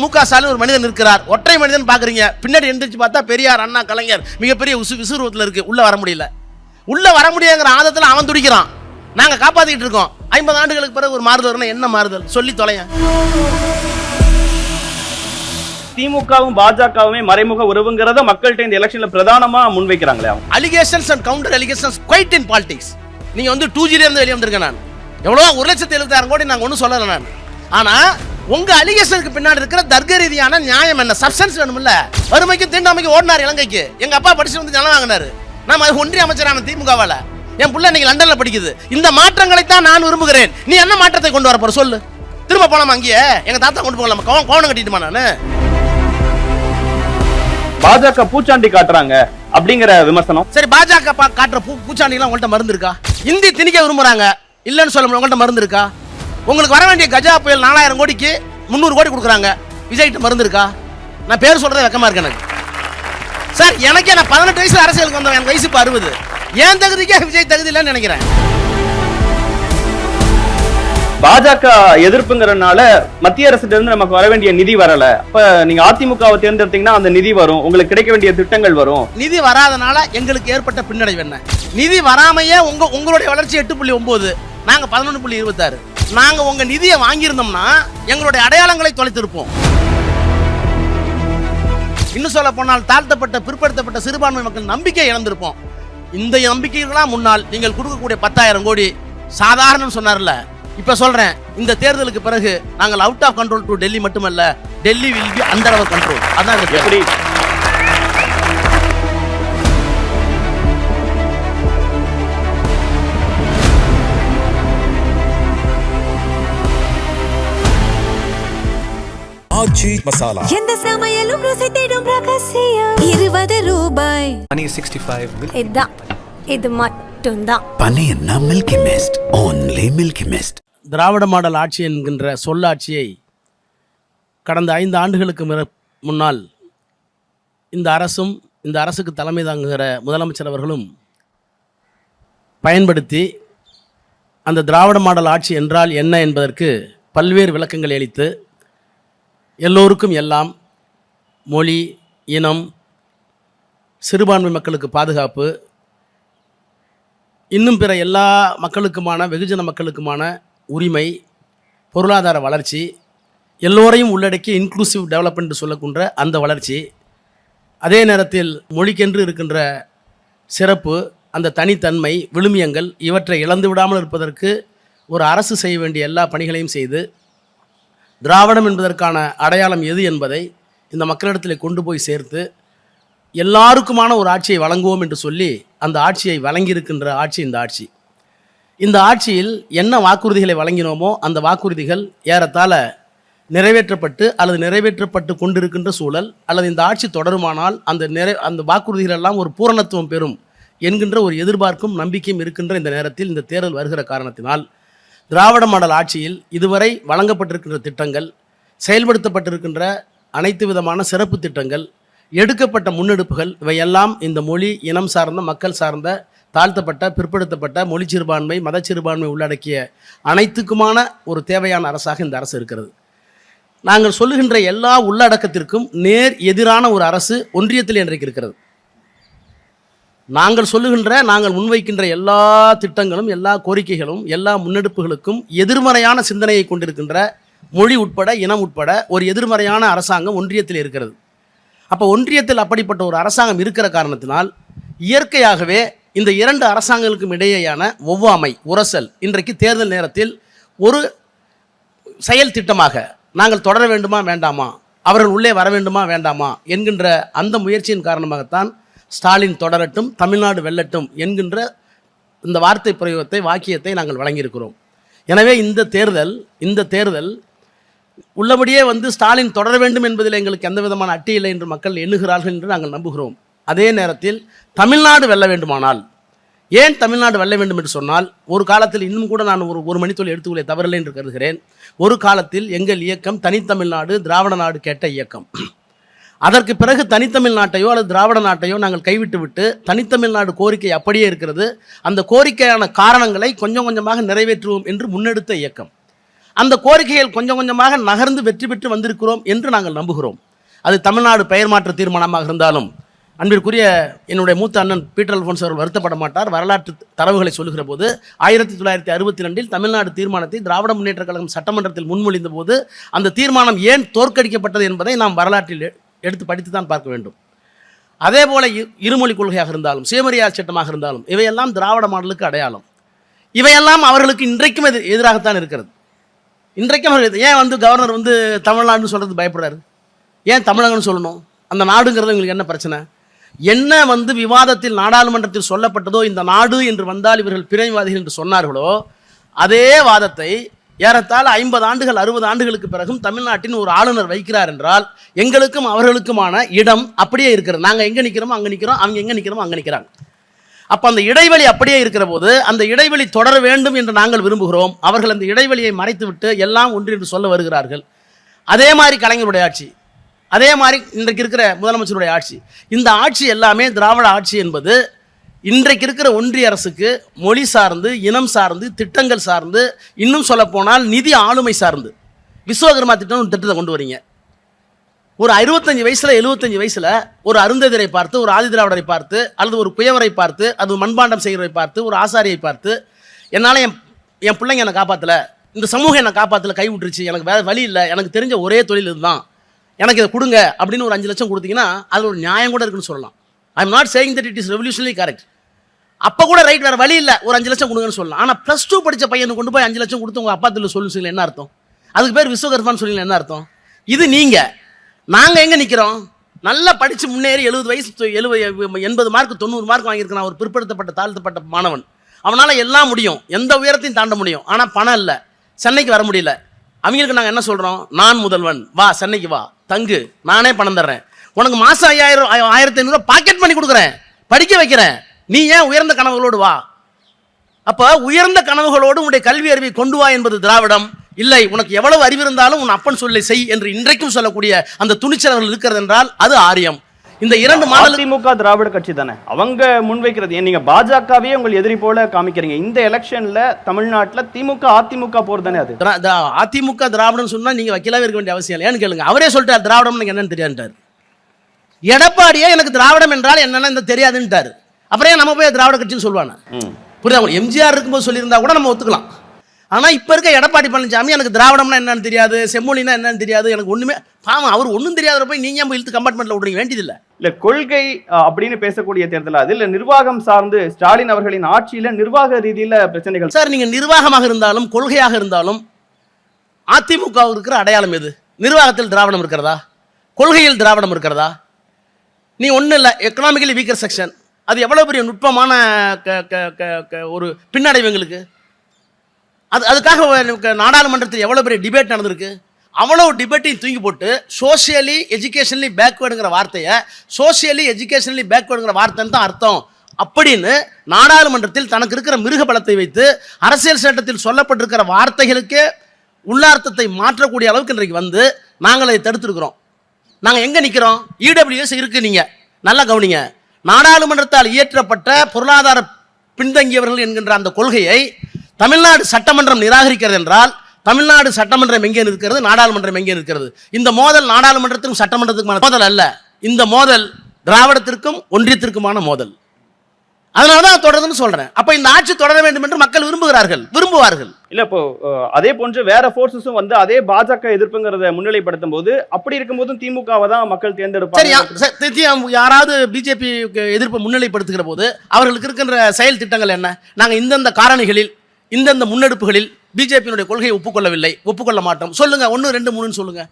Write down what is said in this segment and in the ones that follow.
முக ஸ்டாலின் ஒரு மனிதன் இருக்கிறார், ஒற்றை மனிதன் பாக்குறீங்க, பின்னாடி எந்திரிச்சு பார்த்தா பெரியார், அண்ணா, கலைஞர் மிகப்பெரிய விசுரூபத்தில் இருக்கு. உள்ள வர முடியல, உள்ள வர முடியாங்கிற ஆதத்தில் அவன் துடிக்கிறான். நாங்க காப்பாத்திட்டு இருக்கோம். 50 ஆண்டுகளுக்கு பிறகு ஒரு மாறுதல், என்ன மாறுதல் சொல்லி தொலைய. திமுகவும் பாஜகவுமே மறைமுக உறவுங்கிறத மக்கள்கிட்ட இந்த எலெக்ஷன்ல பிரதானமா முன்வைக்கிறாங்களே. Allegations and counter allegations quite in politics. நீங்க வந்து 2G இருந்து வெளியே வந்திருக்கேன். நான் எவ்வளோ 1,70,000 கோடி நாங்க ஒன்றும் சொல்லலை நான். ஆனா உங்க அலிகேஷனுக்கு பின்னாடி இருக்கிற தர்க்க ரீதியான நியாயம் என்ன? சப்ஸ்டன்ஸ் வேணும்ல. வறுமைக்கு தீண்டாமைக்கு ஓடினார் இலங்கைக்கு. எங்க அப்பா படிச்சு வந்து நிலம் வாங்கினாரு. நான் ஒன்றிய அமைச்சரான திமுகவால என் பிள்ளை இன்னைக்கு லண்டன்ல படிக்குது. இந்த மாற்றங்களை தான் நான் விரும்புகிறேன். நீ என்ன மாற்றத்தை கொண்டு வர போற சொல்லு. திரும்ப போலாமா? அங்கேயே எங்க தாத்தா கொண்டு போகலாமா? கோவணம் கட்டிட்டுமா? நானு பாஜக பூச்சாண்டி காட்டுறாங்க அப்படிங்கிற விமர்சனம். சரி, பாஜக காட்டுற பூச்சாண்டி எல்லாம் உங்கள்கிட்ட மருந்து இருக்கா? இந்தி திணிக்க விரும்புறாங்க, இல்லன்னு சொல்ல முடியும். உங்கள்கிட்ட மருந்து இருக்கா? உங்களுக்கு வர வேண்டிய கஜா புயல் 4000 கோடிக்கு 300 கோடி கொடுக்குறாங்க. விஜய்கிட்ட மருந்து இருக்கா? நான் பேர் சொல்றதே வெக்கமா இருக்கு எனக்கு. சார், எனக்கே நான் 18 வயசுல அரசியலுக்கு வந்தேன். எனக்கு வயசு இப்போ 60. ஏன் தகுதிக்கே விஜய் தகுதி இல்லைன்னு நினைக்கிறேன். பாஜக எதிர்ப்புங்கிறதுனால மத்திய அரசுல இருந்து நமக்கு வர வேண்டிய நிதி வரல. அப்ப நீங்க அதிமுகவை தேர்ந்தெடுத்தீங்கன்னா அந்த நிதி வரும், உங்களுக்கு கிடைக்க வேண்டிய திட்டங்கள் வரும். நிதி வராதனால எங்களுக்கு ஏற்பட்ட பின்னடைவு என்ன? நிதி வராமையே உங்களுடைய வளர்ச்சி 8.9, நாங்க 11.26. நாங்க உங்க நிதியை வாங்கியிருந்தோம்னா எங்களுடைய அடையாளங்களை தொலைத்திருப்போம். இன்னும் சொல்ல போனால் தாழ்த்தப்பட்ட பிற்படுத்தப்பட்ட சிறுபான்மை மக்கள் நம்பிக்கை இழந்திருப்போம். இந்த நம்பிக்கைகளாம் முன்னால் நீங்கள் கொடுக்கக்கூடிய 10,000 கோடி சாதாரணம் சொன்னார்ல. இப்ப சொல்றேன், இந்த தேர்தலுக்கு பிறகு நாங்கள் out of control to Delhi மட்டுமல்ல, Delhi will be under our control. அதான் எப்படி ஆச்சி மசாலா. எந்த சமையலும் ருசி தேடும் ரகசியம். 20 ரூபாய். பனீர் 65. இது மட்டும்தான். பனீர்னா milky mist, only milky mist. திராவிட மாடல் ஆட்சி என்கின்ற சொல்லாட்சியை கடந்த 5 ஆண்டுகளுக்கு முன்னால் இந்த அரசும் இந்த அரசுக்கு தலைமை தாங்குகிற முதலமைச்சர் அவர்களும் பயன்படுத்தி அந்த திராவிட மாடல் ஆட்சி என்றால் என்ன என்பதற்கு பல்வேறு விளக்கங்களை அளித்து எல்லோருக்கும் எல்லாம், மொழி, இனம், சிறுபான்மை மக்களுக்கு பாதுகாப்பு, இன்னும் பிற எல்லா மக்களுக்குமான வெகுஜன மக்களுக்குமான உரிமை, பொருளாதார வளர்ச்சி, எல்லோரையும் உள்ளடக்கி இன்க்ளூசிவ் டெவலப்மெண்ட் சொல்லக்கூடிய அந்த வளர்ச்சி, அதே நேரத்தில் மொழிக்கென்று இருக்கின்ற சிறப்பு, அந்த தனித்தன்மை, விழுமியங்கள் இவற்றை இழந்து விடாமல் இருப்பதற்கு ஒரு அரசு செய்ய வேண்டிய எல்லா பணிகளையும் செய்து திராவிடம் என்பதற்கான அடையாளம் எது என்பதை இந்த மக்களிடத்தில் கொண்டு போய் சேர்த்து எல்லாருக்குமான ஒரு ஆட்சியை வழங்குவோம் என்று சொல்லி அந்த ஆட்சியை வழங்கியிருக்கின்ற ஆட்சி இந்த ஆட்சி. இந்த ஆட்சியில் என்ன வாக்குறுதிகளை வழங்கினோமோ அந்த வாக்குறுதிகள் ஏறத்தாழ நிறைவேற்றப்பட்டு அல்லது நிறைவேற்றப்பட்டு கொண்டிருக்கின்ற சூழல், அல்லது இந்த ஆட்சி தொடருமானால் அந்த வாக்குறுதிகள் எல்லாம் ஒரு பூரணத்துவம் பெறும் என்கின்ற ஒரு எதிர்பார்க்கும் நம்பிக்கையும் இருக்கின்ற இந்த நேரத்தில் இந்த தேர்தல் வருகிற காரணத்தினால் திராவிட மாடல் ஆட்சியில் இதுவரை வழங்கப்பட்டிருக்கின்ற திட்டங்கள், செயல்படுத்தப்பட்டிருக்கின்ற அனைத்து விதமான சிறப்பு திட்டங்கள், எடுக்கப்பட்ட முன்னெடுப்புகள் இவையெல்லாம் இந்த மொழி, இனம் சார்ந்த, மக்கள் சார்ந்த, தாழ்த்தப்பட்ட, பிற்படுத்தப்பட்ட, மொழி சிறுபான்மை, மத சிறுபான்மை உள்ளடக்கிய அனைத்துக்குமான ஒரு தேவையான அரசாக இந்த அரசு இருக்கிறது. நாங்கள் சொல்லுகின்ற எல்லா உள்ளடக்கத்திற்கும் நேர் எதிரான ஒரு அரசு ஒன்றியத்தில் இன்றைக்கு இருக்கிறது. நாங்கள் முன்வைக்கின்ற எல்லா திட்டங்களும், எல்லா கோரிக்கைகளும், எல்லா முன்னெடுப்புகளுக்கும் எதிர்மறையான சிந்தனையை கொண்டிருக்கின்ற மொழி உட்பட, இனம் உட்பட ஒரு எதிர்மறையான அரசாங்கம் ஒன்றியத்தில் இருக்கிறது. அப்போ ஒன்றியத்தில் அப்படிப்பட்ட ஒரு அரசாங்கம் இருக்கிற காரணத்தினால் இயற்கையாகவே இந்த 2 அரசாங்கங்களுக்கும் இடையேயான ஒவ்வாமை, உரசல் இன்றைக்கு தேர்தல் நேரத்தில் ஒரு செயல் திட்டமாக நாங்கள் தொடர வேண்டுமா வேண்டாமா, அவர்கள் உள்ளே வர வேண்டுமா வேண்டாமா என்கின்ற அந்த முயற்சியின் காரணமாகத்தான் ஸ்டாலின் தொடரட்டும், தமிழ்நாடு வெல்லட்டும் என்கின்ற இந்த வார்த்தை பிரயோகத்தை, வாக்கியத்தை நாங்கள் வழங்கியிருக்கிறோம். எனவே இந்த தேர்தல் உள்ளபடியே ஸ்டாலின் தொடர வேண்டும் என்பதில் எங்களுக்கு எந்த விதமான அட்டி இல்லை என்று மக்கள் எண்ணுகிறார்கள் என்று நாங்கள் நம்புகிறோம். அதே நேரத்தில் தமிழ்நாடு வெல்ல வேண்டுமானால், ஏன் தமிழ்நாடு வெல்ல வேண்டும் என்று சொன்னால், ஒரு காலத்தில் இன்னும் கூட நான் ஒரு மணித்துளி எடுத்துக்கொள்ள தவறில்லை என்று கருதுகிறேன். ஒரு காலத்தில் எங்கள் இயக்கம் தனித்தமிழ்நாடு, திராவிட நாடு கேட்ட இயக்கம். அதற்கு பிறகு தனித்தமிழ்நாட்டையோ அல்லது திராவிட நாட்டையோ நாங்கள் கைவிட்டு விட்டு தனித்தமிழ்நாடு கோரிக்கை அப்படியே இருக்கிறது. அந்த கோரிக்கையான காரணங்களை கொஞ்சம் கொஞ்சமாக நிறைவேற்றுவோம் என்று முன்னெடுத்த இயக்கம். அந்த கோரிக்கைகள் கொஞ்சம் கொஞ்சமாக நகர்ந்து வெற்றி பெற்று வந்திருக்கிறோம் என்று நாங்கள் நம்புகிறோம். அது தமிழ்நாடு பெயர் மாற்ற தீர்மானமாக இருந்தாலும், அன்பிற்குரிய என்னுடைய மூத்த அண்ணன் பீட்டர் அல்போன்ஸ் அவர்கள் வருத்தப்பட மாட்டார். வரலாற்று தரவுகளை சொல்லுகிற போது 1962 தமிழ்நாடு தீர்மானத்தை திராவிட முன்னேற்ற கழகம் சட்டமன்றத்தில் முன்மொழிந்த போது அந்த தீர்மானம் ஏன் தோற்கடிக்கப்பட்டது என்பதை நாம் வரலாற்றில் எடுத்து படித்து தான் பார்க்க வேண்டும். அதே போல இருமொழி கொள்கையாக இருந்தாலும், சுயமரியாதை சட்டமாக இருந்தாலும், இவையெல்லாம் திராவிட மாடலுக்கு அடையாளம். இவையெல்லாம் அவர்களுக்கு இன்றைக்கும் எதிராகத்தான் இருக்கிறது. இன்றைக்கும் அவர்கள் ஏன் கவர்னர் தமிழ்நாடுன்னு சொல்கிறது பயப்படுறாரு? ஏன் தமிழகம்னு சொல்லணும்? அந்த நாடுங்கிறது உங்களுக்கு என்ன பிரச்சனை? என்ன விவாதத்தில் நாடாளுமன்றத்தில் சொல்லப்பட்டதோ, இந்த நாடு என்று வந்தால் இவர்கள் பிரிவினைவாதிகள் என்று சொன்னார்களோ, அதே வாதத்தை ஏறத்தாழ 50 ஆண்டுகள் 60 ஆண்டுகளுக்கு பிறகும் தமிழ்நாட்டின் ஒரு ஆளுநர் வைக்கிறார் என்றால், எங்களுக்கும் அவர்களுக்குமான இடம் அப்படியே இருக்கிறது. நாங்கள் எங்கே நிற்கிறோமோ அங்கே நிற்கிறோம், அவங்க எங்கே நிற்கிறோமோ அங்கே நிற்கிறாங்க. அப்போ அந்த இடைவெளி அப்படியே இருக்கிற போது அந்த இடைவெளி தொடர வேண்டும் என்று நாங்கள் விரும்புகிறோம். அவர்கள் அந்த இடைவெளியை மறைத்துவிட்டு எல்லாம் ஒன்று என்று சொல்ல வருகிறார்கள். அதே மாதிரி கலைஞருடைய ஆட்சி, அதே மாதிரி இன்றைக்கு இருக்கிற முதலமைச்சருடைய ஆட்சி, இந்த ஆட்சி எல்லாமே திராவிட ஆட்சி என்பது இன்றைக்கு இருக்கிற ஒன்றிய அரசுக்கு மொழி சார்ந்து, இனம் சார்ந்து, திட்டங்கள் சார்ந்து, இன்னும் சொல்லப்போனால் நிதி ஆளுமை சார்ந்து. விஸ்வகர்மா திட்டம் ஒரு திட்டத்தை கொண்டு வரீங்க. ஒரு 65 வயசில் 75 வயசில் ஒரு அருந்ததிரை பார்த்து, ஒரு ஆதிதிராவிடரை பார்த்து, அல்லது ஒரு குயவரை பார்த்து, அது மண்பாண்டம் செய்கிறவரை பார்த்து, ஒரு ஆசாரியை பார்த்து, என்னால் என் பிள்ளைங்க என்னை காப்பாற்றலை, இந்த சமூகம் என்னை காப்பாற்றலை, கை விட்டுருச்சு, எனக்கு வேறு வழி இல்லை, எனக்கு தெரிஞ்ச ஒரே தொழில் இதுதான், எனக்கு இதை கொடுங்க அப்படின்னு ஒரு 5 லட்சம் கொடுத்தீங்கன்னா அது ஒரு நியாயம் கூட இருக்குன்னு சொல்லலாம். I am not saying that it is revolutionary correct. அப்போ கூட ரைட், வேறு வழி இல்லை, ஒரு 5 லட்சம் கொடுங்கன்னு சொல்லலாம். ஆனால் +2 படித்த பையனுக்கு கொண்டு போய் 5 லட்சம் கொடுத்து உங்கள் அப்பா தொழில் சொல்லுங்க, என்ன அர்த்தம்? அதுக்கு பேர் விஸ்வகர்மான்னு சொல்லி என்ன அர்த்தம்? இது நீங்கள். நாங்கள் எங்கே நிற்கிறோம்? நல்லா படித்து முன்னேறி 70 வயசு 80 மார்க் 90 மார்க் வாங்கியிருக்கான் ஒரு பிற்படுத்தப்பட்ட தாழ்த்தப்பட்ட மாணவன். அவனால் எல்லாம் முடியும், எந்த உயரத்தையும் தாண்ட முடியும். ஆனால் பணம் இல்லை, சென்னைக்கு வர முடியல. அவங்களுக்கு நாங்கள் என்ன சொல்கிறோம்? நான் முதல்வன், வா சென்னைக்கு வா, தங்கு, நானே பணம் தர்றேன், உனக்கு மாதம் 1000 1500 பாக்கெட் பண்ணி கொடுக்குறேன், படிக்க வைக்கிறேன், நீ ஏன் உயர்ந்த கனவுகளோடு வா. அப்போ உயர்ந்த கனவுகளோடு உன்னுடைய கல்வி அறிவை கொண்டு வா என்பது திராவிடம். இல்லை, உனக்கு எவ்வளவு அறிவு இருந்தாலும் உன் அப்பன் சொல்லை செய் என்று இன்றைக்கும் சொல்லக்கூடிய அந்த துணிச்சல் இருக்கிறது என்றால் அது ஆரியம். இந்த 2 மாடல் அதிமுக திராவிட கட்சி தானே அவங்க முன்வைக்கிறது. ஏன் நீங்க பாஜகவே உங்கள் எதிரி போல காமிக்கிறீங்க? இந்த எலெக்ஷன்ல தமிழ்நாட்டில் திமுக அதிமுக போர் தானே அது. அதிமுக திராவிடம் சொன்னா நீங்க வக்கீலாவே இருக்க வேண்டிய அவசியம் இல்லை. ஏன்னு கேளுங்க, அவரே சொல்லிட்டார் திராவிடம் எனக்கு என்னன்னு தெரியாதுட்டார். எடப்பாடியே எனக்கு திராவிடம் என்றால் என்னன்னு தெரியாதுன்ட்டார். அப்புறம் நம்ம போய் திராவிட கட்சின்னு சொல்லுவாங்க. புரியுதா? எம்ஜிஆர் இருக்கும்போது சொல்லியிருந்தா கூட நம்ம ஒத்துக்கலாம். ஆனால் இப்போ இருக்க எடப்பாடி பழனிசாமி எனக்கு திராவிடம்னா என்னன்னு தெரியாது, செம்மொழினா என்னன்னு தெரியாது, எனக்கு ஒன்றுமே பாவம், அவர் ஒன்றும் தெரியாத போய் நீங்கள் போய் இழுத்து கம்பார்ட்மெண்ட்டில் விடுறீங்க, வேண்டியதில்லை. இல்லை, கொள்கை அப்படின்னு பேசக்கூடிய தேர்தல் அது இல்லை, நிர்வாகம் சார்ந்து ஸ்டாலின் அவர்களின் ஆட்சியில் நிர்வாக ரீதியில் பிரச்சனைகள். சார், நீங்கள் நிர்வாகமாக இருந்தாலும் கொள்கையாக இருந்தாலும் அதிமுக இருக்கிற அடையாளம் எது? நிர்வாகத்தில் திராவிடம் இருக்கிறதா? கொள்கையில் திராவிடம் இருக்கிறதா? நீ ஒன்றும் இல்லை, எக்கனாமிக்கலி வீக்கர் செக்ஷன், அது எவ்வளோ பெரிய நுட்பமான ஒரு பின்னடைவு எங்களுக்கு. அதுக்காக நாடாளுமன்றத்தில் எவ்வளோ பெரிய டிபேட் நடந்திருக்கு. அவ்வளோ டிபேட்டையும் தூங்கி போட்டு சோஷியலி எஜுகேஷனலி பேக்வேர்டுங்கிற வார்த்தையை சோஷியலி எஜுகேஷனலி பேக்வேர்டுங்கிற வார்த்தைன்னு தான் அர்த்தம் அப்படின்னு நாடாளுமன்றத்தில் தனக்கு இருக்கிற மிருக பலத்தை வைத்து அரசியல் சட்டத்தில் சொல்லப்பட்டிருக்கிற வார்த்தைகளுக்கே உள்ளார்த்தத்தை மாற்றக்கூடிய அளவுக்கு இன்றைக்கு நாங்கள் அதை தடுத்துருக்கிறோம். நாங்கள் எங்கே நிற்கிறோம்? இடபிள்யூஎஸ் இருக்குது. நீங்கள் நல்லா கவனிங்க. நாடாளுமன்றத்தால் இயற்றப்பட்ட பொருளாதார பின்தங்கியவர்கள் என்கின்ற அந்த கொள்கையை தமிழ்நாடு சட்டமன்றம் நிராகரிக்கிறது என்றால் தமிழ்நாடு சட்டமன்றம் எங்கே இருக்கிறது, நாடாளுமன்றம் எங்கே இருக்கிறது? இந்த மோதல் நாடாளுமன்றத்திற்கும் சட்டமன்றத்துக்குமான மோதல் அல்ல. இந்த மோதல் திராவிடத்திற்கும் ஒன்றியத்திற்குமான மோதல். அதனால தான் தொடருதுன்னு சொல்றேன். அப்ப இந்த ஆட்சி தொடர வேண்டும் என்று மக்கள் விரும்புவார்கள். இல்ல, இப்போ அதே போன்று வேற போர்சஸும் அதே பாஜக எதிர்ப்புங்கிறத முன்னிலைப்படுத்தும் போது, அப்படி இருக்கும்போதும் திமுகவை தான் மக்கள் தேர்ந்தெடுப்பாங்க. யாராவது பிஜேபி எதிர்ப்பை முன்னிலைப்படுத்துகிற போது அவர்களுக்கு இருக்கின்ற செயல் திட்டங்கள் என்ன? நாங்க இந்தந்த காரணிகளில் இந்தந்த முன்னெடுப்புகளில் பிஜேபியினுடைய கொள்கையை ஒப்புக்கொள்ள மாட்டோம் சொல்லுங்க. 1 2 3 சொல்லுங்க.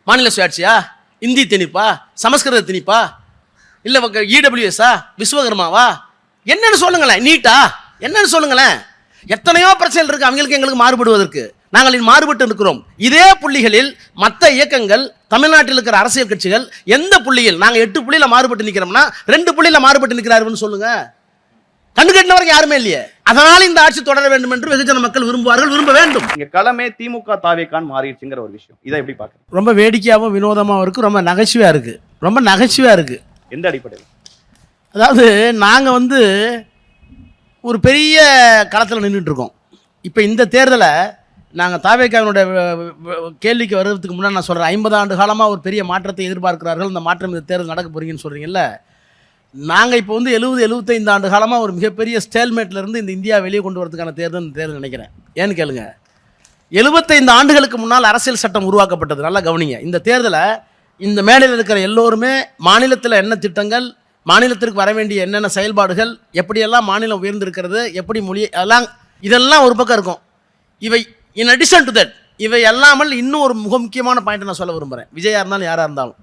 மாநில சுயாட்சியா, இந்தி திணிப்பா, சமஸ்கிருத திணிப்பா, இல்ல இடபிள்யூஎஸ்ஆ, விஸ்வகர்மாவா, என்னன்னு சொல்லுங்களேன். நீட்டா என்னன்னு சொல்லுங்களேன். எத்தனையோ பிரச்சனை இருக்கு அவங்களுக்கு எங்களுக்கு மாறுபடுவதற்கு. நாங்கள் மாறுபட்டு இருக்கிறோம். இதே புள்ளிகளில் மற்ற இயக்கங்கள், தமிழ்நாட்டில் இருக்கிற அரசியல் கட்சிகள் எந்த புள்ளியில் நாங்கள் 8 புள்ளியில மாறுபட்டு நிற்கிறோம்னா 2 புள்ளியில மாறுபட்டு நிற்கிறார்கள் சொல்லுங்க. கண்டு கட்டினவர்கள் யாருமே இல்லையே. அதனால இந்த ஆட்சி தொடர வேண்டும் என்று வெகுஜன மக்கள் விரும்ப வேண்டும். இங்க களமே திமுக தாவேக்கான் மாறிடுச்சுங்கிற ஒரு விஷயம், இதை எப்படி பார்க்க? ரொம்ப வேடிக்கையாகவும் வினோதமாகவும் இருக்கு, ரொம்ப நகைச்சுவையா இருக்கு. எந்த அடிப்படையில்? அதாவது நாங்கள் ஒரு பெரிய களத்தில் நின்றுட்டு இருக்கோம். இப்போ இந்த தேர்தலை நாங்கள் தாவேக்காவினுடைய கேள்விக்கு வருவதுக்கு முன்னாடி நான் சொல்கிறேன், 50 ஆண்டு காலமாக ஒரு பெரிய மாற்றத்தை எதிர்பார்க்கிறார்கள், இந்த மாற்றம் இந்த தேர்தல் நடக்க போறீங்கன்னு சொல்கிறீங்கல்ல. நாங்கள் இப்போ வந்து 70-75 ஆண்டு காலமாக ஒரு மிகப்பெரிய ஸ்டேல்மேட்லேருந்து இந்த இந்தியா வெளியே கொண்டு வரதுக்கான தேர்தல் இந்த தேர்தல் நினைக்கிறேன். ஏன்னு கேளுங்க, 75 ஆண்டுகளுக்கு முன்னால் அரசியல் சட்டம் உருவாக்கப்பட்டது. நல்லா கவனிங்க. இந்த தேர்தலை இந்த மேடையில் இருக்கிற எல்லோருமே மாநிலத்தில் என்ன திட்டங்கள், மாநிலத்திற்கு வர வேண்டிய என்னென்ன செயல்பாடுகள், எப்படியெல்லாம் மாநிலம் உயர்ந்திருக்கிறது, எப்படி மொழி, இதெல்லாம் ஒரு பக்கம் இருக்கும். இவை இன் அடிஷன் டு தட், இவை அல்லாமல் இன்னும் ஒரு மிக முக்கியமான பாயிண்ட் நான் சொல்ல விரும்புகிறேன். விஜயா இருந்தாலும் யாராக இருந்தாலும்,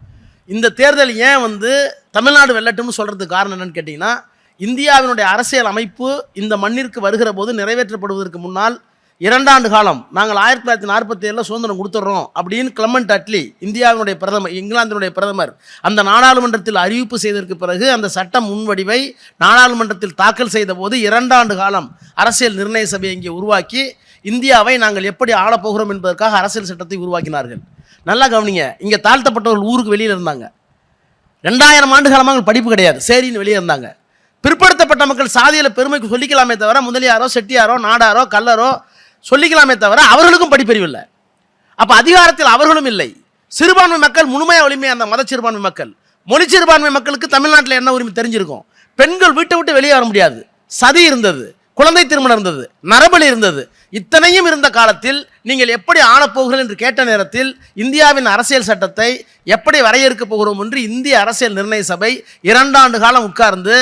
இந்த தேர்தல் ஏன் வந்து தமிழ்நாடு வெல்லட்டும்னு சொல்கிறதுக்கு காரணம் என்னன்னு கேட்டிங்கன்னா, இந்தியாவினுடைய அரசியல் அமைப்பு இந்த மண்ணிற்கு வருகிற போது நிறைவேற்றப்படுவதற்கு முன்னால் 2 ஆண்டு காலம் நாங்கள் 1947 சுதந்திரம் கொடுத்துட்றோம் அப்படின்னு கிளமெண்ட் அட்லி, இந்தியாவினுடைய பிரதமர், இங்கிலாந்தினுடைய பிரதமர், அந்த நாடாளுமன்றத்தில் அறிவிப்பு செய்ததற்கு பிறகு அந்த சட்ட முன்வடிவை நாடாளுமன்றத்தில் தாக்கல் செய்த போது 2 ஆண்டு காலம் அரசியல் நிர்ணய சபையை இங்கே உருவாக்கி இந்தியாவை நாங்கள் எப்படி ஆளப்போகிறோம் என்பதற்காக அரசியல் சட்டத்தை உருவாக்கினார்கள். நல்லா கவனிங்க. இங்கே தாழ்த்தப்பட்டவர்கள் ஊருக்கு வெளியில் இருந்தாங்க. 2000 ஆண்டு காலமாக படிப்பு கிடையாது, சரின்னு வெளியே இருந்தாங்க. பிற்படுத்தப்பட்ட மக்கள் சாதியில் பெருமைக்கு சொல்லிக்கலாமே தவிர முதலியாரோ செட்டியாரோ நாடாரோ கல்லரோ சொல்லிக்கலாமே தவிர அவர்களுக்கும் படிப்பறிவு இல்லை. அப்போ அதிகாரத்தில் அவர்களும் இல்லை. சிறுபான்மை மக்கள் முழுமையாக வலிமையாக அந்த மத சிறுபான்மை மக்கள், மொழி சிறுபான்மை மக்களுக்கு தமிழ்நாட்டில் என்ன உரிமை தெரிஞ்சிருக்கும். பெண்கள் வீட்டை விட்டு வெளியே வர முடியாது, சதி இருந்தது, குழந்தை திருமணம் இருந்தது, நரபலி இருந்தது. இத்தனையும் இருந்த காலத்தில் நீங்கள் எப்படி ஆளப்போகிறீர்கள் என்று கேட்ட நேரத்தில் இந்தியாவின் அரசியல் சட்டத்தை எப்படி வரையறுக்கப் போகிறோம் என்று இந்திய அரசியல் நிர்ணய சபை 2 ஆண்டு காலம் உட்கார்ந்து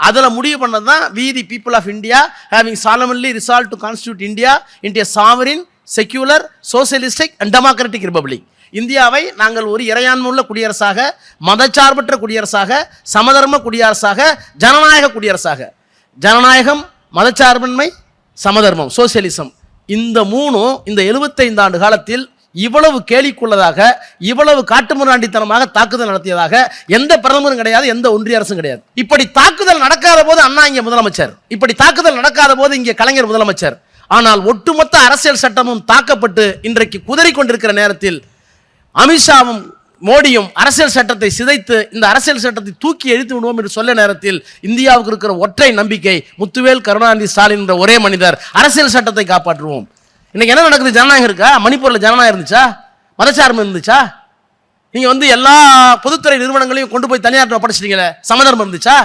அதில் முடிவு பண்ணது தான் we the people of India having solemnly resolved to constitute India into a sovereign, secular, socialistic and democratic republic. இந்தியாவை நாங்கள் ஒரு இறையாண்மையுள்ள குடியரசாக, மதச்சார்பற்ற குடியரசாக, சமதர்ம குடியரசாக, ஜனநாயக குடியரசாக, ஜனநாயகம், மதச்சார்பின்மை, சமதர்மம், சோசியலிசம், இந்த மூணும் இந்த 75 ஆண்டு காலத்தில் இவ்வளவு கேலிக்குள்ளதாக, இவ்வளவு காட்டுமிராண்டித்தனமாக தாக்குதல் நடத்தியதாக எந்த பிரதமரும் கிடையாது, எந்த ஒன்றிய அரசும் கிடையாது. இப்படி தாக்குதல் நடக்காத போது அண்ணா இங்கே முதலமைச்சர், இப்படி தாக்குதல் நடக்காத போது இங்கே கலைஞர் முதலமைச்சர். ஆனால் ஒட்டுமொத்த அரசியல் சட்டமும் தாக்கப்பட்டு இன்றைக்கு குதறி கொண்டிருக்கிற நேரத்தில் அமித்ஷாவும் மோடியும் அரசியல் சட்டத்தை சிதைத்து இந்த அரசியல் சட்டத்தை தூக்கி எரித்து விடுவோம் என்று சொல்ல நேரத்தில் இந்தியாவுக்கு இருக்கிற ஒற்றை நம்பிக்கை முத்துவேல் கருணாநிதி ஸ்டாலின் என்ற ஒரே மனிதர், அரசியல் சட்டத்தை காப்பாற்றுவோம். இன்னைக்கு என்ன நடக்குது? ஜனநாயகம் இருக்கா? மணிப்பூரில் ஜனநாயகம் இருந்துச்சா? மதச்சார்பு இருந்துச்சா? நீங்கள் வந்து எல்லா பொதுத்துறை நிறுவனங்களையும் கொண்டு போய் தனியார் ஒப்படைச்சிட்டீங்களே, சமதர்மம் இருந்துச்சா?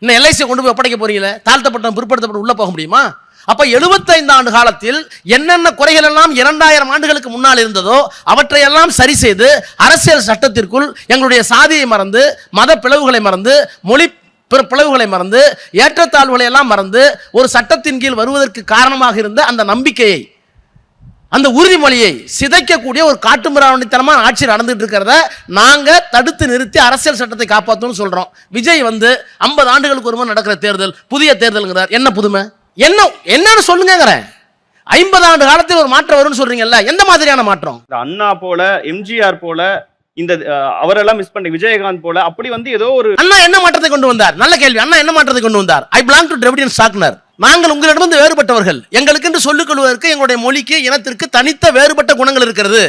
இன்னும் எல்ஐசியை கொண்டு போய் ஒப்படைக்க போறீங்களே, தாழ்த்தப்பட்ட பிற்படுத்தப்பட்ட உள்ள போக முடியுமா? அப்ப 75 ஆண்டு காலத்தில் என்னென்ன குறைகள் எல்லாம் 2000 ஆண்டுகளுக்கு முன்னால் இருந்ததோ அவற்றையெல்லாம் சரி செய்து அரசியல் சட்டத்திற்குள் எங்களுடைய சாதியை மறந்து, மத பிளவுகளை மறந்து, மொழி பிளவுகளை மறந்து, ஏற்றத்தாழ்வுகளை எல்லாம் மறந்து ஒரு சட்டத்தின் கீழ் வருவதற்கு காரணமாக இருந்த அந்த நம்பிக்கையை, அந்த உறுதிமொழியை சிதைக்கக்கூடிய ஒரு காட்டுமிராண்டித்தனமான ஆட்சி நடந்துட்டு இருக்கிறத நாங்க தடுத்து நிறுத்தி அரசியல் சட்டத்தை காப்பாற்றணும்னு சொல்றோம். விஜய் வந்து 50 ஆண்டுகளுக்கு ஒரு முறை நடக்கிற தேர்தல் புதிய தேர்தல்ங்கிறார். என்ன புதுமை? என்னன்னு சொல்லுங்கிறேன். 50 ஆண்டு காலத்தில் ஒரு மாற்றம் வரும்னு சொல்றீங்கல்ல, எந்த மாதிரியான மாற்றம்? அண்ணா போல, எம்ஜிஆர் போல, இந்த அவரெல்லாம் மிஸ் பண்ண விஜயகாந்த் போல, அப்படி வந்து ஏதோ ஒரு அண்ணா என்ன மாற்றத்தை கொண்டு வந்தார்? நல்ல கேள்வி. அண்ணா என்ன மாற்றத்தை கொண்டு வந்தார்? ஐ பிலாங் டு திராவிடியன் ஸ்டாக்னர். நாங்கள் உங்களிடமிருந்து வேறுபட்டவர்கள், எங்களுக்கு என்று சொல்லிக் கொள்வதற்கு எங்களுடைய மொழிக்கு, இனத்திற்கு தனித்த வேறுபட்ட குணங்கள் இருக்கிறது.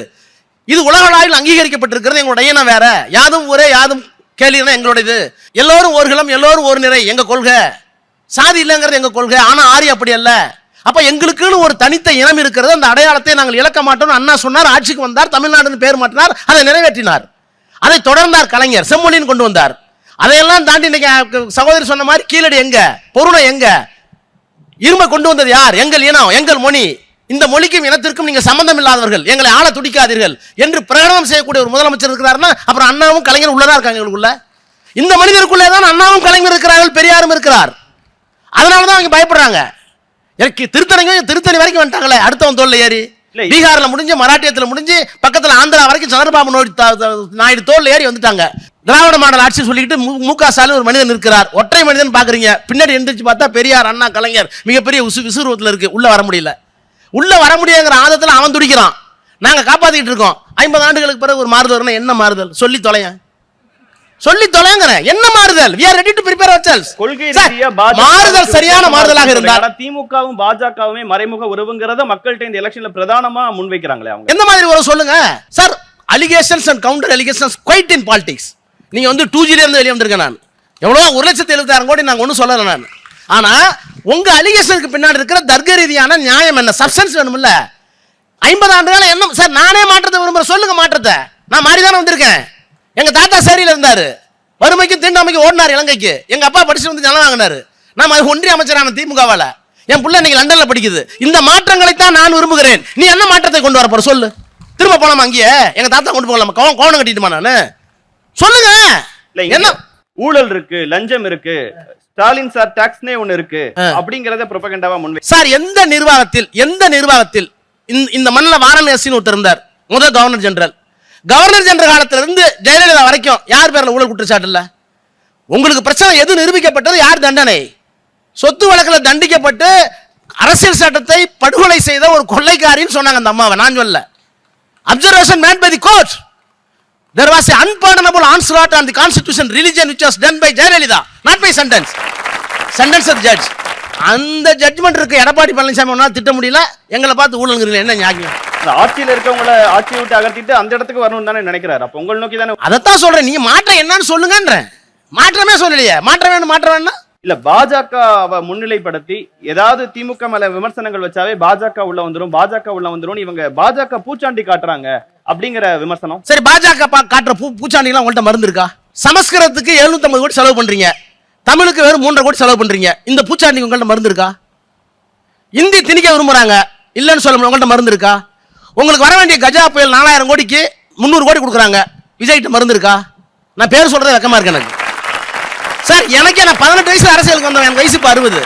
இது உலகளாவில் அங்கீகரிக்கப்பட்டிருக்கிறது. எங்களுடைய இனம் வேற, யாதும் ஒரே யாதும் கேள்வி எங்களுடையது. எல்லோரும் ஒரு குலம், எல்லோரும் ஒரு நிறை எங்க கொள்கை. சாதி இல்லைங்கிறது எங்க கொள்கை. ஆனா ஆரி அப்படி அல்ல. அப்ப எங்களுக்குன்னு ஒரு தனித்த இனம் இருக்கிறது. அந்த அடையாளத்தை நாங்கள் இழக்க மாட்டோம். அண்ணா சொன்னார், ஆட்சிக்கு வந்தார், தமிழ்நாடுன்னு பேர் மாற்றினார், அதை நிறைவேற்றினார். அதை தொடர்ந்தார் கலைஞர், செம்மொழின்னு கொண்டு வந்தார். அதையெல்லாம் தாண்டி இன்னைக்கு சகோதரி சொன்ன மாதிரி கீழடி எங்க, பொருணை எங்க, இருமை கொண்டு வந்தது யார்? எங்கள் இனம், எங்கள் மொழி. இந்த மொழிக்கும் இனத்திற்கும் நீங்க சம்பந்தம் இல்லாதவர்கள், எங்களை ஆள துடிக்காதீர்கள் என்று பிரகடனம் செய்யக்கூடிய ஒரு முதலமைச்சர் இருக்கிறாருன்னா அப்புறம் அண்ணாவும் கலைஞர் உள்ளதா இருக்காங்க. எங்களுக்குள்ள இந்த மனிதருக்குள்ளே தான் அண்ணாவும் கலைஞர் இருக்கிறார்கள், பெரியாரும் இருக்கிறார். அதனாலதான் அவங்க பயப்படுறாங்க. எனக்கு திருத்தணி வரைக்கும் வந்துட்டாங்களே, அடுத்தவன் தோல்ல ஏறி, பீகார்ல முடிஞ்சு, மராட்டியத்தில் முடிஞ்சு, பக்கத்தில் ஆந்திரா வரைக்கும் சந்திரபாபு நாயுடு தோல்ல ஏறி வந்துட்டாங்க. திராவிட மாடல் ஆட்சி சொல்லிட்டு மு.க. ஸ்டாலின் ஒரு மனிதன் இருக்கிறார். ஒற்றை மனிதன் பாக்குறீங்க, பின்னாடி எந்திரிச்சு பார்த்தா பெரியார், அண்ணா, கலைஞர் மிகப்பெரிய விசுரூபத்தில் இருக்கு. உள்ள வர முடியல. உள்ள வர முடியுங்கிற ஆதத்தில் அவன் துடிக்கிறான். நாங்க காப்பாத்திட்டு இருக்கோம். 50 ஆண்டுகளுக்கு பிறகு ஒரு மாறுதல். என்ன மாறுதல்? சொல்லி தொலைங்க. என்ன மாறுதல்? we are ready to prepare ourselves. கொள்கை ரீதியா மாறுதல் சரியான மாறுதலாக இருந்தால் திமுகவும் பாஜகவுமே மறைமுக உறவுங்கிறத மக்கள்கிட்ட இந்த எலெக்ஷன்ல பிரதானமா முன்வைக்கிறாங்களே, அவங்க எந்த மாதிரி உறவு சொல்லுங்க sir? Allegations and counter allegations quite in politics. நீங்க வந்து 2G இருந்து வெளியே வந்திருக்கேன். நான் எவ்வளோ 1,76,000 கோடி நாங்க ஒன்றும் சொல்லல. நான் ஆனா உங்க அலிகேஷனுக்கு பின்னாடி இருக்கிற தர்க்க ரீதியான நியாயம் என்ன? சப்ஸ்டன்ஸ் வேணும்ல. 50 ஆண்டுகால என்ன சார்? நானே மாற்றத்தை விரும்புறேன். சொல்லுங்க மாற்றத்தை. நான் மாறி தானே வந்திருக்கேன். எங்க தாத்தா சேரியில இருந்தாரு, வறுமைக்கும் தீண்டாமைக்கும் ஓடினார் இலங்கைக்கு. எங்க அப்பா படிச்சு வந்து நிலம் வாங்கினாரு. நான் ஒன்றிய அமைச்சரான திமுகவால. என் புள்ள இன்னைக்கு லண்டன்ல படிக்குது. இந்த மாற்றங்களை தான் நான் விரும்புகிறேன். நீ என்ன மாற்றத்தை கொண்டு வர போற சொல்லு? திரும்ப போலாமா அங்கேயே? எங்க தாத்தா கொண்டு போகலாமா? கோவணம் கட்டிட்டுமா நானு? சொல்லுங்க. என்ன ஊழல் இருக்கு, லஞ்சம் இருக்கு, ஸ்டாலின் சார் டாக்ஸ்னே ஒண்ணு இருக்கு அப்படிங்கறத ப்ரொபகண்டாவா முன்வை சார். எந்த நிர்வாகத்தில் இந்த மண்ணில் வாரணாசின்னு ஒருத்தர் இருந்தார், முதல் கவர்னர் ஜெனரல். கவர்னர் ஜெனரல் காலத்துல இருந்து ஜெயலலிதா வரைக்கும் யார் பேர்ல ஊழல் குற்றச்சாட்டு இல்ல? உங்களுக்கு பிரச்சனை எது நிரூபிக்கப்பட்டது? யார் தண்டனை? சொத்து வழக்கில் தண்டிக்கப்பட்டு அரசியல் சட்டத்தை படுகொலை செய்த ஒரு கொள்ளைக்காரின்னு சொன்னாங்க அந்த அம்மாவை. நான் சொல்ல. Observation made by the court. There was an unpardonable onslaught on the constitution, religion, which was done by Jayalalitha, not by sentence. Sentence of the judge. அந்த ஜட்ஜ்மெண்ட் இருக்கு. எடப்பாடி பழனிசாமி ஒன்னா திட்ட முடியல, எங்களை பார்த்து ஊழல்ங்கிறீங்க. என்ன நியாயம்? ஆட்சியில் இருக்கவங்கள ஆட்சியை விட்டு அகற்றிட்டு அந்த இடத்துக்கு வரணும்னு தானே நினைக்கிறாரு. அப்ப உங்களை நோக்கி தானே. அதைத்தான் சொல்றேன். நீங்க மாற்றம் என்னன்னு சொல்லுங்கன்றேன். மாற்றமே சொல்லலையே. மாற்றம் வேணும். இல்ல பாஜக முன்னிலைப்படுத்தி ஏதாவது திமுக மேல விமர்சனங்கள் வச்சாவே பாஜக உள்ள வந்துரும் இவங்க பாஜக பூச்சாண்டி காட்டுறாங்க அப்படிங்கிற விமர்சனம். சரி, பாஜக காட்டுற பூச்சாண்டி எல்லாம் உங்கள்ட்ட மருந்து இருக்கா? சமஸ்கிருதத்துக்கு 750 கோடி செலவு பண்றீங்க, தமிழுக்கு வெறும் 3.5 கோடி செலவு பண்றீங்க. இந்த பூச்சாண்டி உங்கள்ட்ட மருந்து இருக்கா? இந்தி திணிக்க விரும்புறாங்க, இல்லன்னு சொல்ல முடியும். உங்கள்ட்ட மருந்து இருக்கா? உங்களுக்கு வர வேண்டிய கஜா புயல் 4000 கோடிக்கு 300 கோடி கொடுக்குறாங்க. விஜய்கிட்ட மருந்து இருக்கா? நான் பேர் சொல்றது வெக்கமா இருக்கு எனக்கு. சார், எனக்கே நான் 18 வயசுல அரசியலுக்கு வந்தேன். எனக்கு வயசு 60.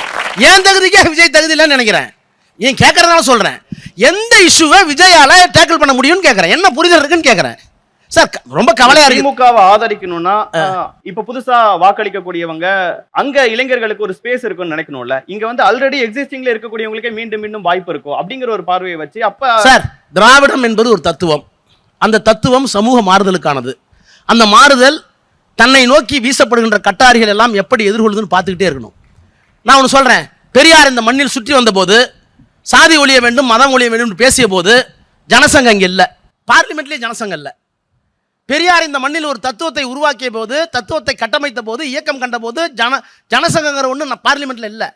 ஏன் தகுதிக்கே விஜய் தகுதி இல்லைன்னு நினைக்கிறேன். ஏன் கேட்கறதுனால சொல்றேன். எந்த இஷ்யூவை விஜயால டேக்கிள் பண்ண முடியும்னு கேட்கறேன். என்ன புரிதல் இருக்குன்னு கேட்கறேன். சார், ரொம்ப கவலையா இருக்கு. திமுகவை ஆதரிக்கணும்னா இப்ப புதுசா வாக்களிக்கக்கூடியவங்க அங்க இளைஞர்களுக்கு ஒரு ஸ்பேஸ் இருக்குன்னு நினைக்கணும்ல. இங்க வந்து ஆல்ரெடி எக்ஸிஸ்டிங்ல இருக்கக்கூடியவங்களுக்கே மீண்டும் மீண்டும் வாய்ப்பு இருக்கும் அப்படிங்கிற ஒரு பார்வையை வச்சு அப்ப சார், திராவிடம் என்பது ஒரு தத்துவம். அந்த தத்துவம் சமூக மாறுதலுக்கானது. அந்த மாறுதல் தன்னை நோக்கி வீசப்படுகின்ற கட்டாரிகள் எல்லாம் எப்படி எதிர்கொள்ளுதுன்னு பார்த்துக்கிட்டே இருக்கணும். நான் ஒன்று சொல்றேன். பெரியார் இந்த மண்ணில் சுற்றி வந்த போது சாதி ஒழிய வேண்டும், மதம் ஒழிய வேண்டும் பேசிய போது ஜனசங்கம் இங்கே இல்லை, பார்லிமெண்ட்லேயே ஜனசங்கம் இல்லை. பெரியார் இந்த மண்ணில் ஒரு தத்துவத்தை உருவாக்கிய போது, தத்துவத்தை கட்டமைத்த போது, இயக்கம் கண்ட போது ஜனசங்கங்கிற ஒன்று பார்லிமெண்ட்ல இல்லை.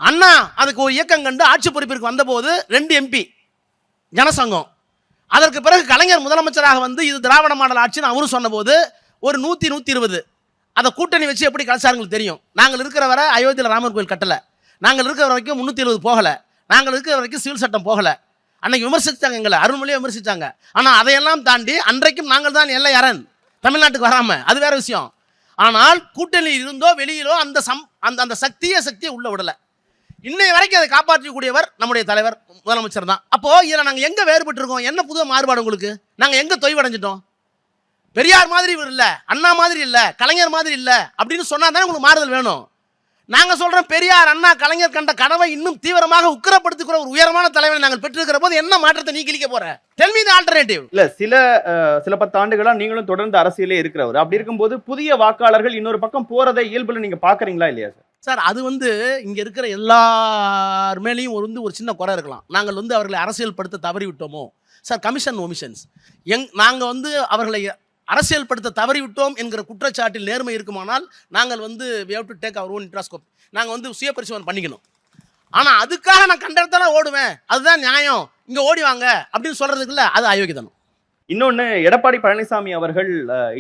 அண்ணா அதுக்கு ஒரு இயக்கம் கண்டு ஆட்சி பொறுப்பிற்கு வந்த போது 2 MP ஜனசங்கம். அதற்கு பிறகு கலைஞர் முதலமைச்சராக வந்து இது திராவிட மாடல் ஆட்சின்னு அவரும் சொன்ன போது ஒரு 100, 120 அதை கூட்டணி வச்சு எப்படி கலைச்சாருங்களுக்கு தெரியும். நாங்கள் இருக்கிற வரை அயோத்தியில் ராமர் கோயில் கட்டலை, நாங்கள் இருக்கிற வரைக்கும் 370 போகலை, நாங்கள் இருக்கிற வரைக்கும் சிவில் சட்டம் போகலை. அன்னைக்கு விமர்சித்தாங்க, எங்களை அருள்மொழியை விமர்சித்தாங்க. ஆனால் அதையெல்லாம் தாண்டி அன்றைக்கும் நாங்கள் தான் எல்லை அரண் தமிழ்நாட்டுக்கு வராமல், அது வேற விஷயம். ஆனால் கூட்டணியில் இருந்தோ வெளியிலோ அந்த அந்த சக்தியை உள்ள விடலை. இன்னை வரைக்கும் அதை காப்பாற்றக்கூடியவர் நம்முடைய தலைவர் முதலமைச்சர் தான். அப்போ இதில் நாங்கள் எங்கே வேறுபட்டு இருக்கோம்? என்ன புது மாறுபாடு உங்களுக்கு? நாங்கள் எங்கே தொய்வடைஞ்சிட்டோம்? பெரியார் மாதிரி இவர் இல்லை, அண்ணா மாதிரி இல்லை, கலைஞர் மாதிரி இல்லை அப்படின்னு சொன்னா தானே உங்களுக்கு மாறுதல் வேணும். நாங்க சொல்றோம், பெரியார், அண்ணா, கலைஞர் கண்ட கனவை இன்னும் தீவிரமாக உக்கிரப்படுத்துகிற ஒரு உயரமான தலைவனை நாங்கள் பெற்றிருக்கிற போது என்ன மாற்றத்தை நீ கிழிக்க போற? Tell me the alternative. இல்ல, சில 10 ஆண்டுகளா நீங்களும் தொடர்ந்து அரசியலே இருக்கிறவர். அப்படி இருக்கும்போது புதிய வாக்காளர்கள் இன்னொரு பக்கம் போறதை இயல்புல நீங்க பாக்குறீங்களா இல்லையா சார்? சார், அது வந்து இங்க இருக்கிற எல்லார் மேலேயும் ஒரு சின்ன குறை இருக்கலாம். நாங்கள் வந்து அவர்களை அரசியல் படுத்த தவறி விட்டோமோ சார்? கமிஷன் ஒமிஷன்ஸ் நாங்க வந்து அவர்களை அரசியல் படுத்த தவறிவிட்டோம் என்கிற குற்றச்சாட்டில் நேர்மை இருக்குமானால் நாங்கள் வந்து we have to take our own introscope. நாங்கள் வந்து சுய பரிசோதனை பண்ணிக்கணும். ஆனால் அதுக்காக நான் கண்ட இடத்துல ஓடுவேன், அதுதான் நியாயம், இங்கே ஓடி வாங்க அப்படின்னு சொல்றதுக்குள்ள அது அயோக்கியத்தனம். இன்னொன்று, எடப்பாடி பழனிசாமி அவர்கள்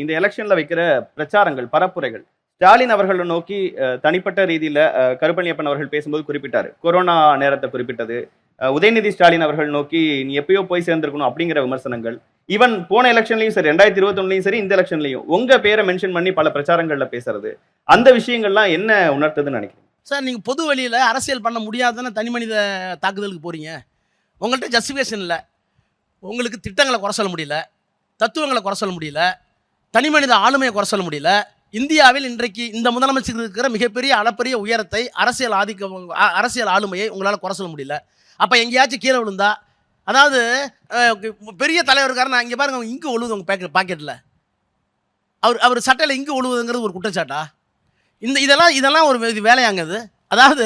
இந்த எலெக்ஷன்ல வைக்கிற பிரச்சாரங்கள், பரப்புரைகள் ஸ்டாலின் அவர்களை நோக்கி தனிப்பட்ட ரீதியில் கருப்பணியப்பன் அவர்கள் பேசும்போது குறிப்பிட்டாரு. கொரோனா நேரத்தை குறிப்பிட்டது. உதயநிதி ஸ்டாலின் அவர்கள் நோக்கி நீ எப்பயோ போய் சேர்ந்திருக்கணும் அப்படிங்கிற விமர்சனங்கள். ஈவன் போன எலெக்ஷன்லையும் சரி, 2021 சரி, இந்த எலெக்ஷன்லையும் உங்க பேரை மென்ஷன் பண்ணி பல பிரச்சாரங்கள்ல பேசுறது, அந்த விஷயங்கள்லாம் என்ன உணர்த்துதுன்னு நினைக்கிறேன் சார்? நீங்க பொது வழியில அரசியல் பண்ண முடியாதுன்னு தனி மனித தாக்குதலுக்கு போறீங்க. உங்கள்கிட்ட ஜஸ்டிஃபிகேஷன் இல்லை. உங்களுக்கு திட்டங்களை குறை சொல்ல முடியல, தத்துவங்களை குறை சொல்ல முடியல, தனி மனித ஆளுமையை குறை சொல்ல முடியல. இந்தியாவில் இன்றைக்கு இந்த முதலமைச்சருக்கு இருக்கிற மிகப்பெரிய அளப்பரிய உயரத்தை, அரசியல் ஆளுமையை உங்களால் குறை சொல்ல முடியல. அப்போ எங்கேயாச்சும் கீழே விழுந்தா, அதாவது பெரிய தலைவருக்கார நான் இங்கே பாருங்க, இங்கு ஒழுகுது உங்கள் பாக்கெட்டில், அவர் சட்டையில் இங்கு ஒழுகுதுங்கிறது ஒரு குற்றச்சாட்டா? இதெல்லாம் ஒரு வேலையாங்குது. அதாவது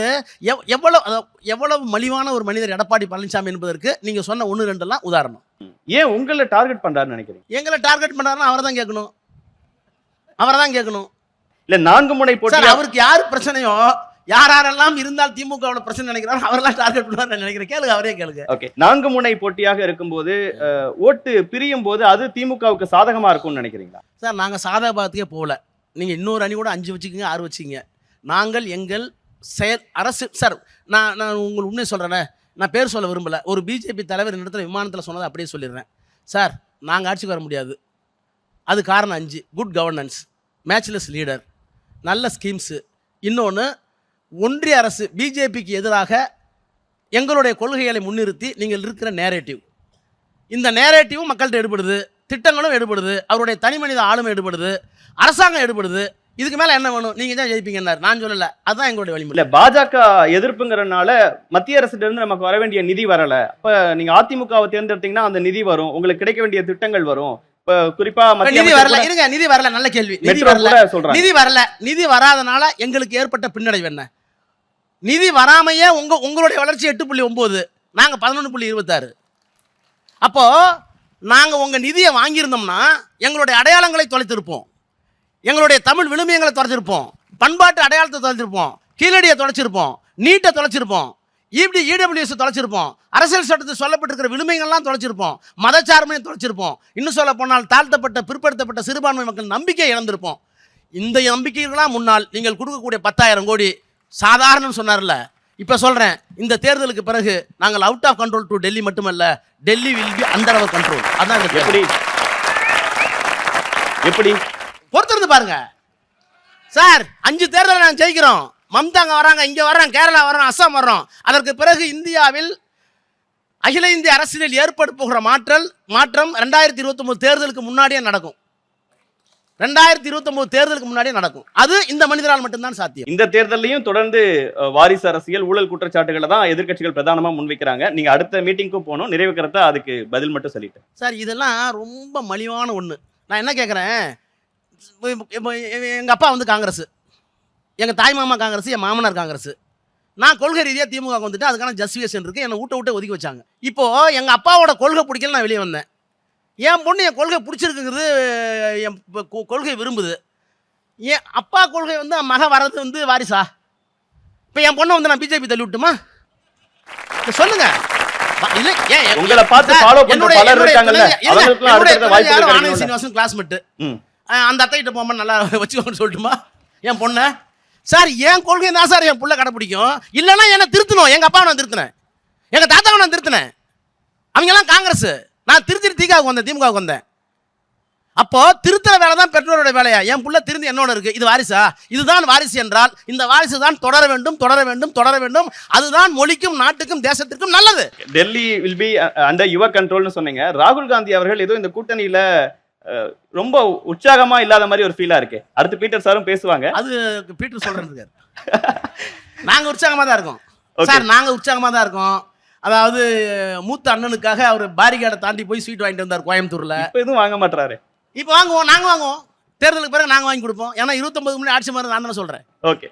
எவ்வளவு மலிவான ஒரு மனிதர் எடப்பாடி பழனிசாமி என்பதற்கு நீங்கள் சொன்ன 1-2 உதாரணம். ஏன் உங்களை டார்கெட் பண்ணுறாருன்னு நினைக்கிறீங்க? எங்களை டார்கெட் பண்ணுறாருன்னா அவரை தான் கேட்கணும். இல்லை, 4 முனை போட்டி. அவருக்கு யார் பிரச்சனையோ, யாரெல்லாம் இருந்தால் திமுகவோட பிரச்சனை நினைக்கிறாரோ அவரெல்லாம் டார்கெட் பண்ணுவார் நினைக்கிறேன். கேளுங்க, அவரே கேளுங்க. ஓகே, 4 முனை போட்டியாக இருக்கும்போது ஓட்டு பிரியும் போது அது திமுகவுக்கு சாதகமா இருக்கும்னு நினைக்கிறீங்களா? சார் நாங்கள் சாதகபாதத்துக்கே போகல. நீங்கள் இன்னொரு அணி கூட 5 வச்சுக்கோங்க, 6 வச்சுக்கோங்க. நாங்கள் எங்கள் அரசு சார், நான் உங்களுக்கு உண்மையை சொல்கிறேனே, நான் பேர் சொல்ல விரும்பலை. ஒரு பிஜேபி தலைவர் இந்த இடத்துல விமானத்தில் சொன்னதை அப்படியே சொல்லிடுறேன். சார் நாங்கள் ஆட்சிக்கு வர முடியாது. அது காரணம் 5: குட் கவர்னன்ஸ், மேட்ச்லெஸ் லீடர், நல்ல ஸ்கீம்ஸு. இன்னொன்று, ஒன்றிய அரசு பிஜேபிக்கு எதிராக எங்களுடைய கொள்கைகளை முன்னிறுத்தி நீங்கள் இருக்கிற நேரேட்டிவ், இந்த நேரேட்டிவும் மக்கள்கிட்ட எடுபடுது, திட்டங்களும் எடுபடுது, அவருடைய தனி மனித ஆளுமை எடுபடுது, அரசாங்கம் எடுபடுது. இதுக்கு மேலே என்ன வேணும்? நீங்கள் தான் ஜெயிப்பீங்கன்னார், நான் சொல்லலை. அதுதான் எங்களுடைய வழிமுறை. இல்ல, பாஜக எதிர்ப்புங்கிறனால மத்திய அரசுல இருந்து நமக்கு வர வேண்டிய நிதி வரல. அப்ப நீங்க அதிமுகவை தேர்ந்தெடுத்தீங்கன்னா அந்த நிதி வரும், உங்களுக்கு கிடைக்க வேண்டிய திட்டங்கள் வரும். இப்ப குறிப்பா நிதி வரல. இருங்க, நிதி வரல, நல்ல கேள்வி. நிதி வரல. நிதி வராதனால எங்களுக்கு ஏற்பட்ட பின்னடைவு என்ன? நிதி வராமையே உங்களுடைய வளர்ச்சி 8.9, நாங்க 11.26. அப்போ நாங்க உங்க நிதியை வாங்கியிருந்தோம்னா எங்களுடைய அடையாளங்களை தொலைத்திருப்போம், எங்களுடைய தமிழ் விழுமியங்களை தொலைச்சிருப்போம், பண்பாட்டு அடையாளத்தை தொலைச்சிருப்போம், கீழடியை தொலைச்சிருப்போம், நீட்டை தொலைச்சிருப்போம், இடபிள்யூஎஸ் தொலைச்சிருப்போம், அரசியல் சட்டத்தில் சொல்லப்பட்டிருக்கிற விழுமைகள்லாம் தொலைச்சிருப்போம், மதச்சார்பையை தொலைச்சிருப்போம். இன்னும் சொல்ல போனால் தாழ்த்தப்பட்ட பிற்படுத்தப்பட்ட சிறுபான்மை மக்கள் நம்பிக்கை இழந்திருப்போம். இந்த நம்பிக்கைகளாம் முன்னால் நீங்கள் கொடுக்கக்கூடிய 10,000 கோடி சாதாரணம் சொன்னார்ல. இப்போ சொல்கிறேன், இந்த தேர்தலுக்கு பிறகு நாங்கள் out of control to Delhi மட்டுமல்ல, Delhi will be under our control. அதான் எப்படி பொறுத்திருந்து பாருங்க சார். 5 தேர்தலை நாங்கள் ஜெயிக்கிறோம். மம்தா அங்கே வராங்க, இங்கே வர்றோம், கேரளா வர்றோம், அஸ்ஸாம் வர்றோம். அதற்கு பிறகு இந்தியாவில் அகில இந்திய அரசியலில் ஏற்பட போகிற மாற்றம் 2029 தேர்தலுக்கு முன்னாடியே நடக்கும். 2029 தேர்தலுக்கு முன்னாடியே நடக்கும். அது இந்த மனிதரால் மட்டும்தான் சாத்தியம். இந்த தேர்தலையும் தொடர்ந்து வாரிசு அரசியல், ஊழல் குற்றச்சாட்டுகளை தான் எதிர்க்கட்சிகள் பிரதானமா முன்வைக்கிறாங்க. நீங்க அடுத்த மீட்டிங்க்கும் போகணும், நிறைவு கருத்தை அதுக்கு பதில் மட்டும் சொல்லிட்டேன். சார் இதெல்லாம் ரொம்ப மலிவான ஒன்று. நான் என்ன கேட்குறேன், எங்கள் அப்பா வந்து காங்கிரஸ், எங்கள் தாய் மாமா காங்கிரஸ், என் மாமனார் காங்கிரஸ். நான் கொள்கை ரீதியாக திமுக வந்துட்டு அதுக்கான ஜஸ்டிஃபிகேஷன் இருக்குது. என்னை விட்டு ஒதுக்கி வச்சாங்க. இப்போது எங்கள் அப்பாவோட கொள்கை பிடிக்கல, நான் வெளியே வந்தேன். என் பொண்ணு என் கொள்கை பிடிச்சிருக்குங்கிறது, என் கொள்கை விரும்புது. என் அப்பா கொள்கை வந்து மக வர்றது வந்து வாரிசா? இப்போ என் பொண்ணை வந்து நான் பிஜேபி தள்ளி விட்டுமா? சொல்லுங்க. உங்களை பார்த்து ஃபாலோ பண்ற பலர் இருக்காங்கல்ல, அவங்களுக்குலாம் அடுத்த வாய்ப்பு இருக்கு. ஆனந்த் சீனிவாசன் கிளாஸ்மேட், அந்த அத்தைகிட்ட போமா நல்லா வச்சுக்கோன்னு சொல்லட்டுமா என் பொண்ணை? சார் என் கொள்கை தான் சார் என் புள்ள கடைப்பிடிக்கும். இல்லைன்னா என்ன திருத்தணும். எங்கள் அப்பாவை நான் திருத்தினேன், எங்கள் தாத்தாவை நான் திருத்தினேன். அவங்கெல்லாம் காங்கிரஸ், நான் திமுகவுக்கு வந்தேன், திமுகவுக்கு வந்தேன். அப்போ திருத்தற வேலை தான் பெற்றோரோட வேலையா? என் புள்ள திருந்து என்னோட இருக்கு. இது வாரிசா? இதுதான் வாரிசு என்றால் இந்த வாரிசு தான் தொடர வேண்டும், தொடர வேண்டும், தொடர வேண்டும். அதுதான் மொழிக்கும் நாட்டுக்கும் தேசத்திற்கும் நல்லது. Delhi will be under your கண்ட்ரோல்னு சொன்னீங்க. ராகுல் காந்தி அவர்கள் ஏதோ இந்த கூட்டணியில ரொம்ப உற்சாகமா இல்லாத மாதிரி ஒரு ஃபீலா இருக்கு. அடுத்து பீட்டர் சாரும் பேசுவாங்க. அது பீட்டர் சொல்றது. நாங்க உற்சாகமா தான் இருக்கோம் சார், நாங்க உற்சாகமா தான் இருக்கோம். அதாவது மூத்த அண்ணனுக்காக அவர் பாரிகாடை தாண்டி போய் ஸ்வீட் வாங்கிட்டு வந்தார் கோயம்புத்தூர்ல. இப்போ எதுவும் வாங்க மாட்டாரு. இப்போ வாங்குவோம், நாங்க வாங்குவோம். தேர்தலுக்கு பிறகு நாங்க வாங்கி கொடுப்போம். ஏன்னா 29 மணி ஆட்சி மாதிரி நான் தானே சொல்றேன். ஓகே.